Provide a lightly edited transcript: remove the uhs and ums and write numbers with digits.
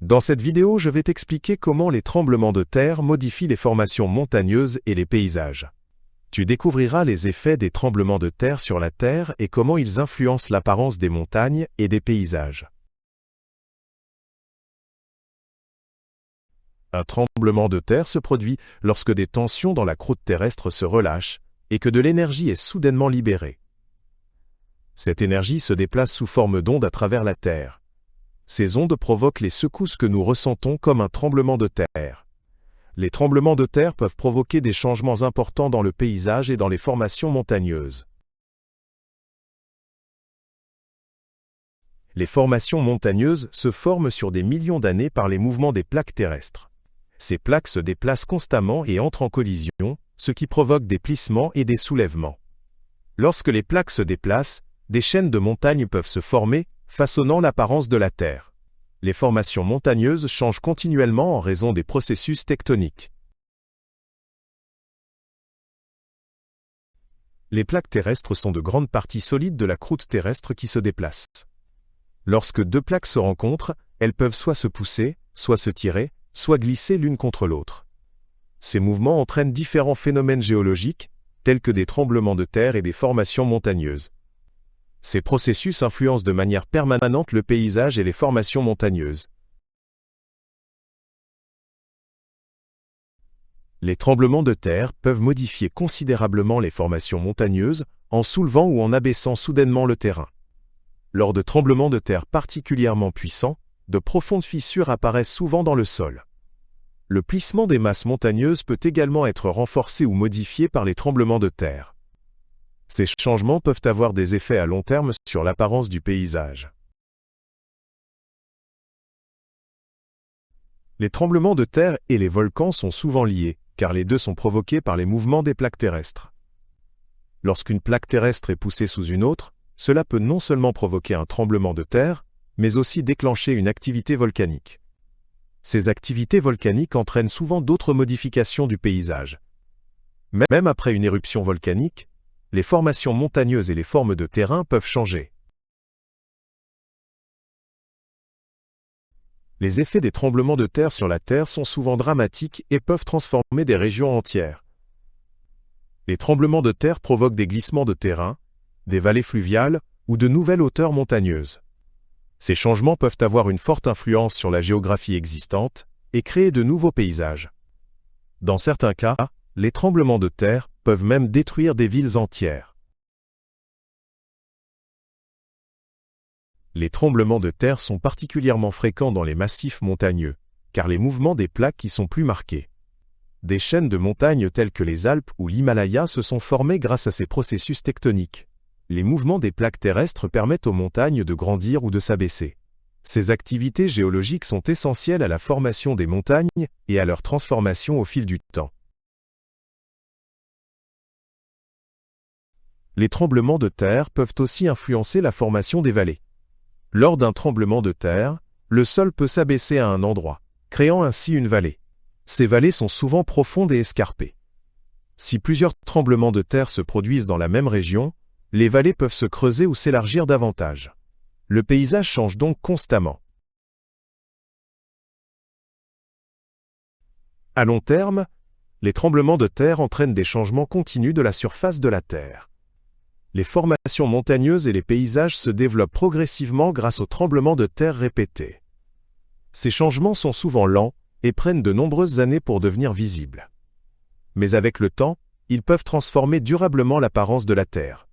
Dans cette vidéo, je vais t'expliquer comment les tremblements de terre modifient les formations montagneuses et les paysages. Tu découvriras les effets des tremblements de terre sur la Terre et comment ils influencent l'apparence des montagnes et des paysages. Un tremblement de terre se produit lorsque des tensions dans la croûte terrestre se relâchent et que de l'énergie est soudainement libérée. Cette énergie se déplace sous forme d'ondes à travers la Terre. Ces ondes provoquent les secousses que nous ressentons comme un tremblement de terre. Les tremblements de terre peuvent provoquer des changements importants dans le paysage et dans les formations montagneuses. Les formations montagneuses se forment sur des millions d'années par les mouvements des plaques terrestres. Ces plaques se déplacent constamment et entrent en collision, ce qui provoque des plissements et des soulèvements. Lorsque les plaques se déplacent, des chaînes de montagnes peuvent se former, façonnant l'apparence de la Terre. Les formations montagneuses changent continuellement en raison des processus tectoniques. Les plaques terrestres sont de grandes parties solides de la croûte terrestre qui se déplacent. Lorsque deux plaques se rencontrent, elles peuvent soit se pousser, soit se tirer, soit glisser l'une contre l'autre. Ces mouvements entraînent différents phénomènes géologiques, tels que des tremblements de terre et des formations montagneuses. Ces processus influencent de manière permanente le paysage et les formations montagneuses. Les tremblements de terre peuvent modifier considérablement les formations montagneuses en soulevant ou en abaissant soudainement le terrain. Lors de tremblements de terre particulièrement puissants, de profondes fissures apparaissent souvent dans le sol. Le plissement des masses montagneuses peut également être renforcé ou modifié par les tremblements de terre. Ces changements peuvent avoir des effets à long terme sur l'apparence du paysage. Les tremblements de terre et les volcans sont souvent liés, car les deux sont provoqués par les mouvements des plaques terrestres. Lorsqu'une plaque terrestre est poussée sous une autre, cela peut non seulement provoquer un tremblement de terre, mais aussi déclencher une activité volcanique. Ces activités volcaniques entraînent souvent d'autres modifications du paysage. Même après une éruption volcanique, les formations montagneuses et les formes de terrain peuvent changer. Les effets des tremblements de terre sur la Terre sont souvent dramatiques et peuvent transformer des régions entières. Les tremblements de terre provoquent des glissements de terrain, des vallées fluviales ou de nouvelles hauteurs montagneuses. Ces changements peuvent avoir une forte influence sur la géographie existante et créer de nouveaux paysages. Dans certains cas, les tremblements de terre peuvent même détruire des villes entières. Les tremblements de terre sont particulièrement fréquents dans les massifs montagneux, car les mouvements des plaques y sont plus marqués. Des chaînes de montagnes telles que les Alpes ou l'Himalaya se sont formées grâce à ces processus tectoniques. Les mouvements des plaques terrestres permettent aux montagnes de grandir ou de s'abaisser. Ces activités géologiques sont essentielles à la formation des montagnes et à leur transformation au fil du temps. Les tremblements de terre peuvent aussi influencer la formation des vallées. Lors d'un tremblement de terre, le sol peut s'abaisser à un endroit, créant ainsi une vallée. Ces vallées sont souvent profondes et escarpées. Si plusieurs tremblements de terre se produisent dans la même région, les vallées peuvent se creuser ou s'élargir davantage. Le paysage change donc constamment. À long terme, les tremblements de terre entraînent des changements continus de la surface de la Terre. Les formations montagneuses et les paysages se développent progressivement grâce aux tremblements de terre répétés. Ces changements sont souvent lents et prennent de nombreuses années pour devenir visibles. Mais avec le temps, ils peuvent transformer durablement l'apparence de la Terre.